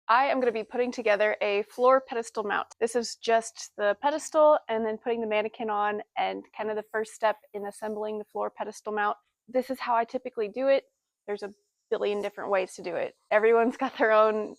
I am going to be putting together a floor pedestal mount. This is just the pedestal and then putting the mannequin on, and kind of the first step in assembling the floor pedestal mount. This is how I typically do it. There's a billion different ways to do it. Everyone's got their own,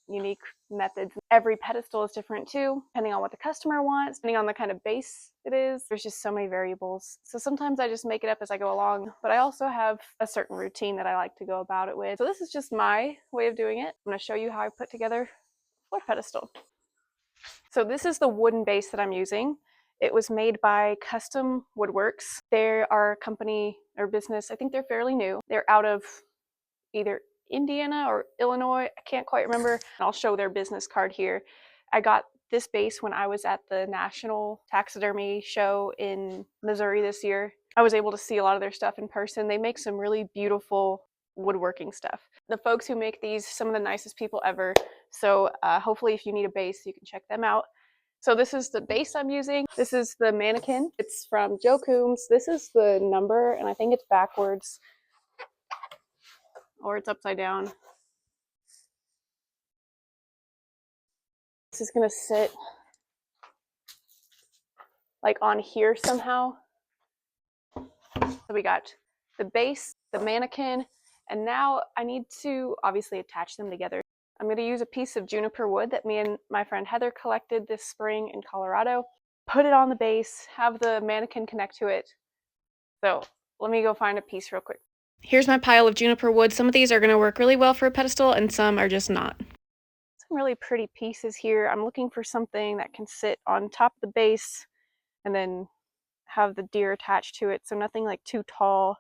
unique methods. Every pedestal is different too, depending on what the customer wants, depending on the kind of base it is. There's just so many variables. So sometimes I just make it up as I go along, but I also have a certain routine that I like to go about it with. So this is just my way of doing it. I'm going to show you how I put together a floor pedestal. So this is the wooden base that I'm using. It was made by Kustom Woodworks. They are a company or business, I think they're fairly new. They're out of either Indiana or Illinois, I can't quite remember. I'll show their business card here. I got this base when I was at the National Taxidermy Show in Missouri this year. I was able to see a lot of their stuff in person. They make some really beautiful woodworking stuff. The folks who make these, some of the nicest people ever. So hopefully if you need a base, you can check them out. So this is the base I'm using. This is the Manikin. It's from Joe Coombs. This is the number, and I think it's backwards. Or it's upside down. This is gonna sit like on here somehow. So we got the base, the mannequin, and now I need to obviously attach them together. I'm gonna use a piece of juniper wood that me and my friend Heather collected this spring in Colorado. Put it on the base, have the mannequin connect to it. So let me go find a piece real quick. Here's my pile of juniper wood. Some of these are gonna work really well for a pedestal and some are just not. Some really pretty pieces here. I'm looking for something that can sit on top of the base and then have the deer attached to it, so nothing like too tall.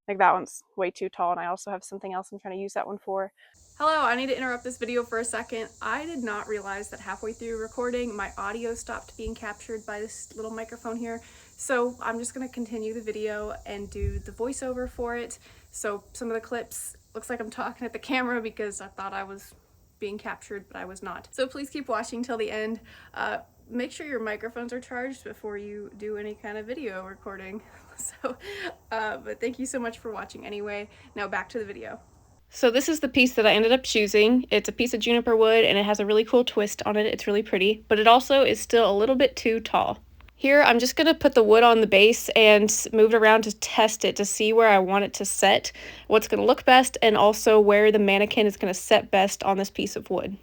Like that one's way too tall, and I also have something else I'm trying to use that one for. Hello, I need to interrupt this video for a second. I did not realize that halfway through recording my audio stopped being captured by this little microphone here, so I'm just going to continue the video and do the voiceover for it. So some of the clips, looks like I'm talking at the camera because I thought I was being captured, but I was not. So please keep watching till the end. Make sure your microphones are charged before you do any kind of video recording. So, but thank you so much for watching anyway. Now back to the video. So this is the piece that I ended up choosing. It's a piece of juniper wood and it has a really cool twist on it. It's really pretty, but it also is still a little bit too tall. Here, I'm just gonna put the wood on the base and move it around to test it to see where I want it to set, what's gonna look best, and also where the mannequin is gonna set best on this piece of wood.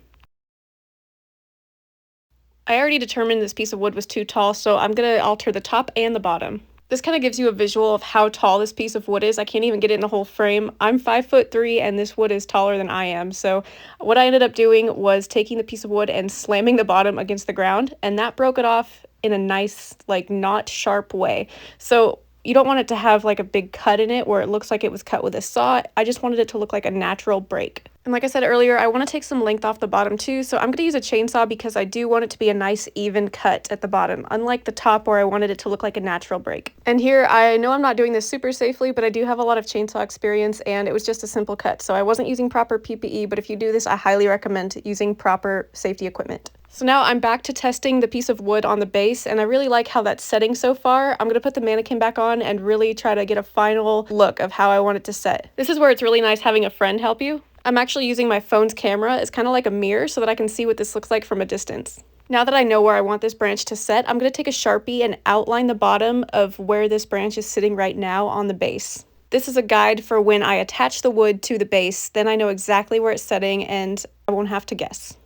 I already determined this piece of wood was too tall, so I'm gonna alter the top and the bottom. This kind of gives you a visual of how tall this piece of wood is. I can't even get it in the whole frame. I'm 5'3" and this wood is taller than I am. So what I ended up doing was taking the piece of wood and slamming the bottom against the ground, and that broke it off in a nice, like, not sharp way. So you don't want it to have like a big cut in it where it looks like it was cut with a saw. I just wanted it to look like a natural break. And like I said earlier, I want to take some length off the bottom too, so I'm going to use a chainsaw because I do want it to be a nice even cut at the bottom, unlike the top where I wanted it to look like a natural break. And here, I know I'm not doing this super safely, but I do have a lot of chainsaw experience and it was just a simple cut, so I wasn't using proper PPE, but if you do this, I highly recommend using proper safety equipment. So now I'm back to testing the piece of wood on the base, and I really like how that's setting so far. I'm going to put the mannequin back on and really try to get a final look of how I want it to set. This is where it's really nice having a friend help you. I'm actually using my phone's camera as kind of like a mirror so that I can see what this looks like from a distance. Now that I know where I want this branch to set, I'm going to take a Sharpie and outline the bottom of where this branch is sitting right now on the base. This is a guide for when I attach the wood to the base, then I know exactly where it's setting and I won't have to guess.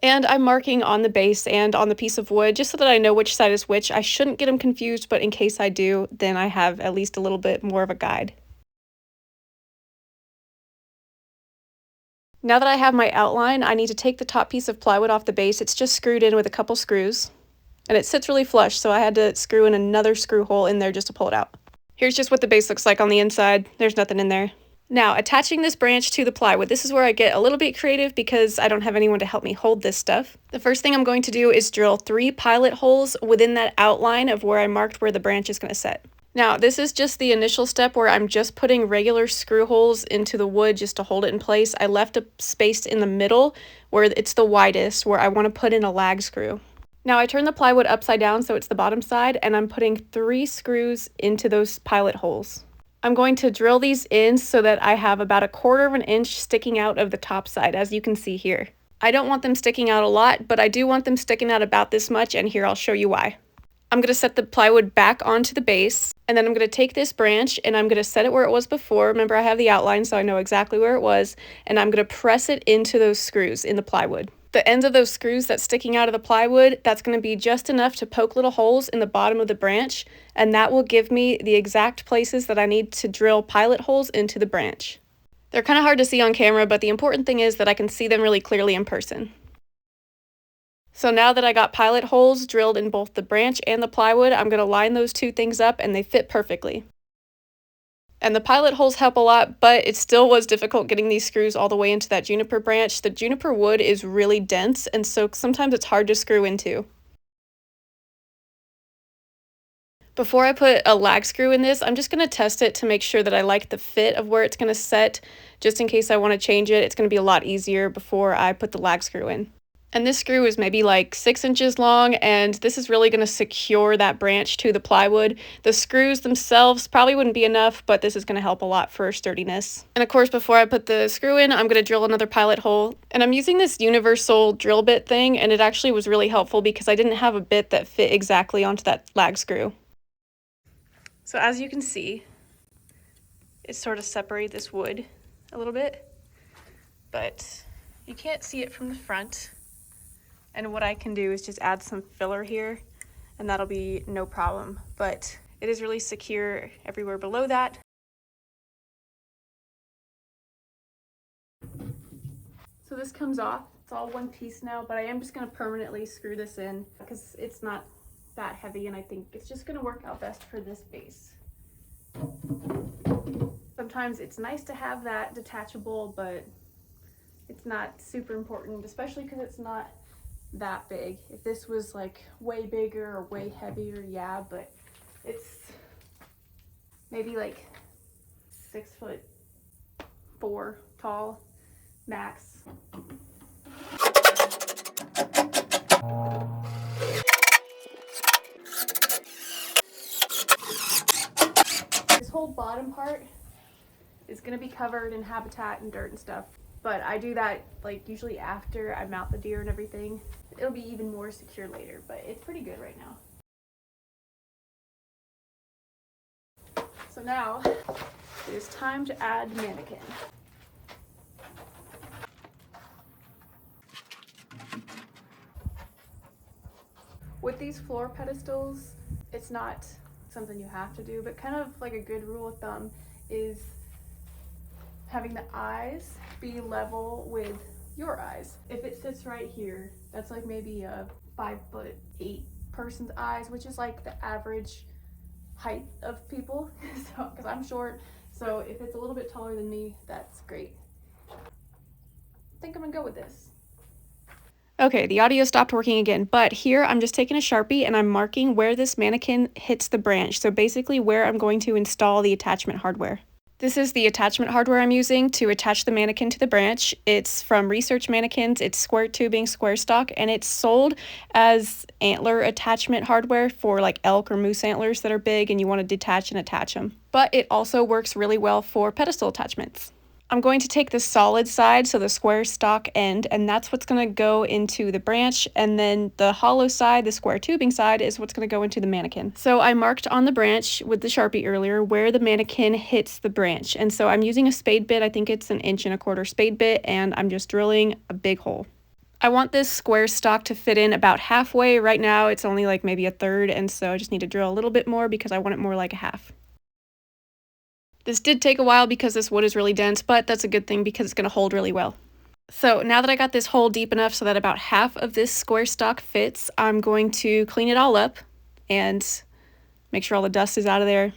And I'm marking on the base and on the piece of wood just so that I know which side is which. I shouldn't get them confused, but in case I do, then I have at least a little bit more of a guide. Now that I have my outline, I need to take the top piece of plywood off the base. It's just screwed in with a couple screws, and it sits really flush, so I had to screw in another screw hole in there just to pull it out. Here's just what the base looks like on the inside. There's nothing in there. Now, attaching this branch to the plywood, this is where I get a little bit creative because I don't have anyone to help me hold this stuff. The first thing I'm going to do is drill 3 pilot holes within that outline of where I marked where the branch is going to set. Now, this is just the initial step where I'm just putting regular screw holes into the wood just to hold it in place. I left a space in the middle where it's the widest, where I want to put in a lag screw. Now, I turn the plywood upside down so it's the bottom side, and I'm putting 3 screws into those pilot holes. I'm going to drill these in so that I have about 1/4 of an inch sticking out of the top side, as you can see here. I don't want them sticking out a lot, but I do want them sticking out about this much, and here I'll show you why. I'm going to set the plywood back onto the base, and then I'm going to take this branch and I'm going to set it where it was before. Remember, I have the outline, so I know exactly where it was, and I'm going to press it into those screws in the plywood. The ends of those screws that's sticking out of the plywood, that's going to be just enough to poke little holes in the bottom of the branch, and that will give me the exact places that I need to drill pilot holes into the branch. They're kind of hard to see on camera, but the important thing is that I can see them really clearly in person. So now that I got pilot holes drilled in both the branch and the plywood, I'm going to line those two things up and they fit perfectly. And the pilot holes help a lot, but it still was difficult getting these screws all the way into that juniper branch. The juniper wood is really dense, and so sometimes it's hard to screw into. Before I put a lag screw in this, I'm just going to test it to make sure that I like the fit of where it's going to set, just in case I want to change it. It's going to be a lot easier before I put the lag screw in. And this screw is maybe like 6 inches long, and this is really going to secure that branch to the plywood. The screws themselves probably wouldn't be enough, but this is going to help a lot for sturdiness. And of course, before I put the screw in, I'm going to drill another pilot hole. And I'm using this universal drill bit thing, and it actually was really helpful because I didn't have a bit that fit exactly onto that lag screw. So as you can see, it sort of separates this wood a little bit, but you can't see it from the front. And what I can do is just add some filler here, and that'll be no problem. But it is really secure everywhere below that. So this comes off. It's all one piece now, but I am just going to permanently screw this in because it's not that heavy, and I think it's just going to work out best for this base. Sometimes it's nice to have that detachable, but it's not super important, especially because it's not that big. If this was like way bigger or way heavier, yeah, but it's maybe like 6'4" tall max. This whole bottom part is going to be covered in habitat and dirt and stuff, but I do that like usually after I mount the deer and everything. It'll be even more secure later, but it's pretty good right now. So now it is time to add the Manikin. With these floor pedestals, it's not something you have to do, but kind of like a good rule of thumb is having the eyes be level with your eyes. If it sits right here, that's like maybe a 5'8" person's eyes, which is like the average height of people. So, because I'm short, so if it's a little bit taller than me, that's great. I think I'm gonna go with this. Okay, the audio stopped working again, but here I'm just taking a Sharpie and I'm marking where this Manikin hits the branch. So basically where I'm going to install the attachment hardware. This is the attachment hardware I'm using to attach the Manikin to the branch. It's from Research Manikins. It's square tubing, square stock, and it's sold as antler attachment hardware for like elk or moose antlers that are big and you want to detach and attach them. But it also works really well for pedestal attachments. I'm going to take the solid side, so the square stock end, and that's what's going to go into the branch, and then the hollow side, the square tubing side, is what's going to go into the Manikin. So I marked on the branch with the Sharpie earlier where the Manikin hits the branch, and so I'm using a spade bit. I think it's an 1¼ inch spade bit, and I'm just drilling a big hole. I want this square stock to fit in about halfway. Right now it's only like maybe 1/3, and so I just need to drill a little bit more because I want it more like a half. This did take a while because this wood is really dense, but that's a good thing because it's going to hold really well. So now that I got this hole deep enough so that about half of this square stock fits, I'm going to clean it all up and make sure all the dust is out of there.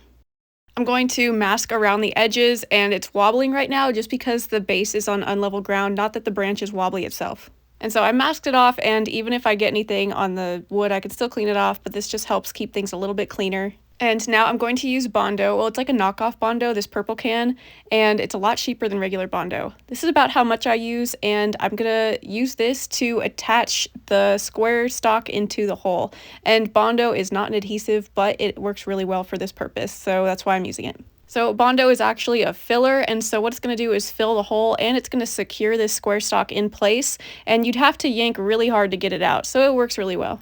I'm going to mask around the edges, and it's wobbling right now just because the base is on unlevel ground, not that the branch is wobbly itself. And so I masked it off, and even if I get anything on the wood, I can still clean it off, but this just helps keep things a little bit cleaner. And now I'm going to use Bondo. Well, it's like a knockoff Bondo, this purple can, and it's a lot cheaper than regular Bondo. This is about how much I use, and I'm gonna use this to attach the square stock into the hole. And Bondo is not an adhesive, but it works really well for this purpose, so that's why I'm using it. So Bondo is actually a filler, and so what it's going to do is fill the hole, and it's going to secure this square stock in place, and you'd have to yank really hard to get it out, so it works really well.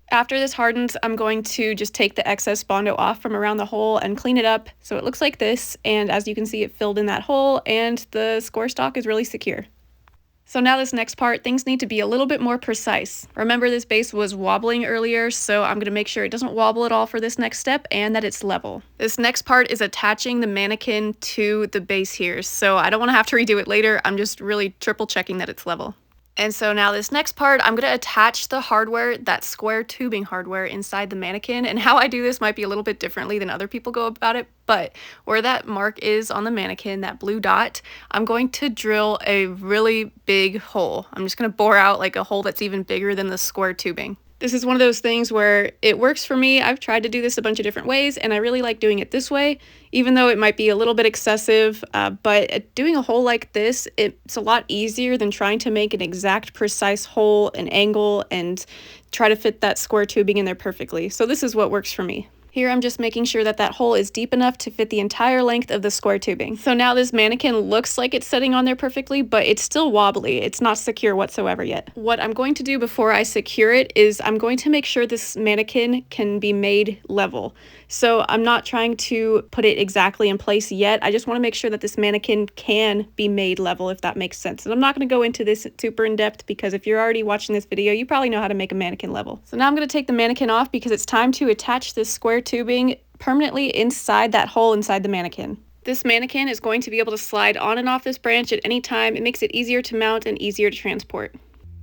After this hardens, I'm going to just take the excess Bondo off from around the hole and clean it up so it looks like this, and as you can see, it filled in that hole, and the square stock is really secure. So now this next part, things need to be a little bit more precise. Remember, this base was wobbling earlier, so I'm going to make sure it doesn't wobble at all for this next step and that it's level. This next part is attaching the Manikin to the base here, so I don't want to have to redo it later. I'm just really triple checking that it's level. And so now this next part, I'm going to attach the hardware, that square tubing hardware, inside the Manikin. And how I do this might be a little bit differently than other people go about it, but where that mark is on the Manikin, that blue dot, I'm going to drill a really big hole. I'm just going to bore out like a hole that's even bigger than the square tubing. This is one of those things where it works for me. I've tried to do this a bunch of different ways, and I really like doing it this way, even though it might be a little bit excessive, but doing a hole like this, it's a lot easier than trying to make an exact precise hole, an angle, and try to fit that square tubing in there perfectly. So this is what works for me. Here I'm just making sure that that hole is deep enough to fit the entire length of the square tubing. So now this Manikin looks like it's sitting on there perfectly, but it's still wobbly. It's not secure whatsoever yet. What I'm going to do before I secure it is I'm going to make sure this Manikin can be made level. So I'm not trying to put it exactly in place yet. I just want to make sure that this Manikin can be made level, if that makes sense. And I'm not going to go into this super in depth because if you're already watching this video, you probably know how to make a Manikin level. So now I'm going to take the Manikin off because it's time to attach this square tubing permanently inside that hole inside the Manikin. This Manikin is going to be able to slide on and off this branch at any time. It makes it easier to mount and easier to transport.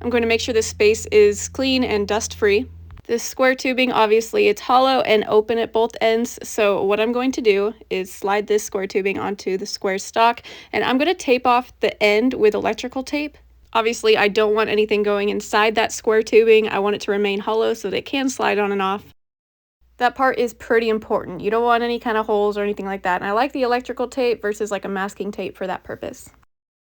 I'm going to make sure this space is clean and dust free. This square tubing, obviously it's hollow and open at both ends, so what I'm going to do is slide this square tubing onto the square stock, and I'm going to tape off the end with electrical tape. Obviously I don't want anything going inside that square tubing. I want it to remain hollow so that it can slide on and off. That part is pretty important. You don't want any kind of holes or anything like that, and I like the electrical tape versus like a masking tape for that purpose.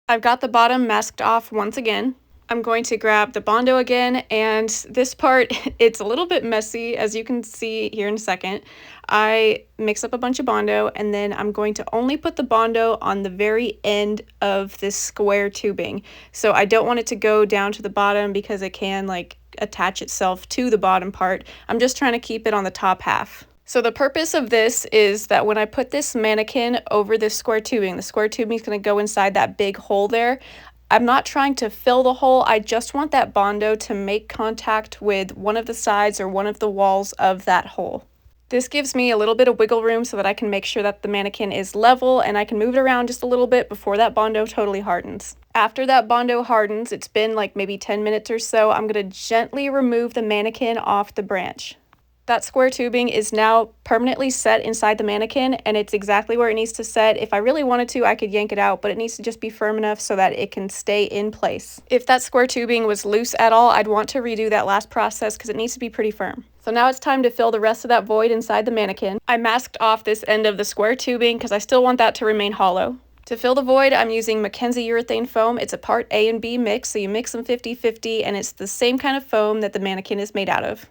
I've got the bottom masked off once again. I'm going to grab the Bondo again, and this part, it's a little bit messy, as you can see here in a second. I mix up a bunch of Bondo, and then I'm going to only put the Bondo on the very end of this square tubing. So I don't want it to go down to the bottom because it can like attach itself to the bottom part. I'm just trying to keep it on the top half. So the purpose of this is that when I put this Manikin over this square tubing, the square tubing is going to go inside that big hole there. I'm not trying to fill the hole, I just want that Bondo to make contact with one of the sides or one of the walls of that hole. This gives me a little bit of wiggle room so that I can make sure that the Manikin is level and I can move it around just a little bit before that Bondo totally hardens. After that Bondo hardens, it's been like maybe 10 minutes or so, I'm going to gently remove the Manikin off the branch. That square tubing is now permanently set inside the Manikin, and it's exactly where it needs to set. If I really wanted to, I could yank it out, but it needs to just be firm enough so that it can stay in place. If that square tubing was loose at all, I'd want to redo that last process because it needs to be pretty firm. So now it's time to fill the rest of that void inside the Manikin. I masked off this end of the square tubing because I still want that to remain hollow. To fill the void, I'm using Mackenzie urethane foam. It's a part A and B mix, so you mix them 50-50, and it's the same kind of foam that the Manikin is made out of.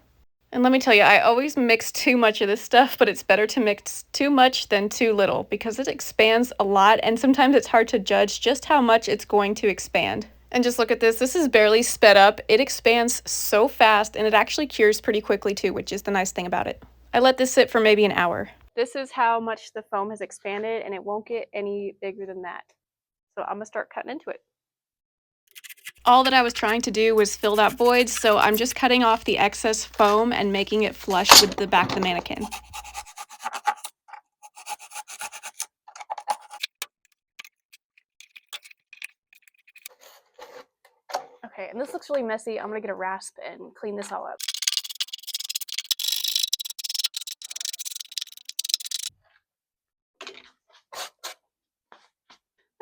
And let me tell you, I always mix too much of this stuff, but it's better to mix too much than too little because it expands a lot, and sometimes it's hard to judge just how much it's going to expand. And just look at this. This is barely sped up. It expands so fast, and it actually cures pretty quickly too, which is the nice thing about it. I let this sit for maybe an hour. This is how much the foam has expanded, and it won't get any bigger than that. So I'm gonna start cutting into it. All that I was trying to do was fill that void, so I'm just cutting off the excess foam and making it flush with the back of the Manikin. Okay, and this looks really messy. I'm gonna get a rasp and clean this all up.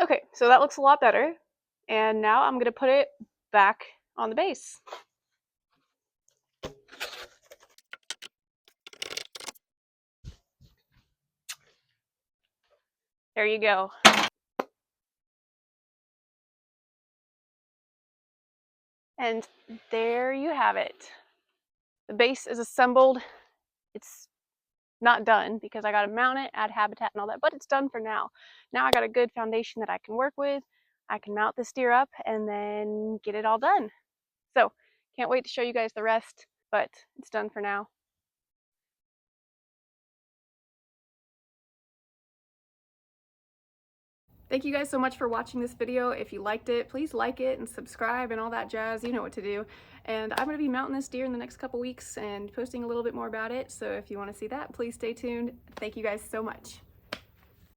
Okay, so that looks a lot better. And now I'm gonna put it back on the base. There you go. And there you have it. The base is assembled. It's not done because I got to mount it, add habitat and all that, but it's done for now. Now I got a good foundation that I can work with. I can mount this deer up and then get it all done. So can't wait to show you guys the rest, but it's done for now. Thank you guys so much for watching this video. If you liked it, please like it and subscribe and all that jazz. You know what to do. And I'm going to be mounting this deer in the next couple weeks and posting a little bit more about it. So if you want to see that, please stay tuned. Thank you guys so much.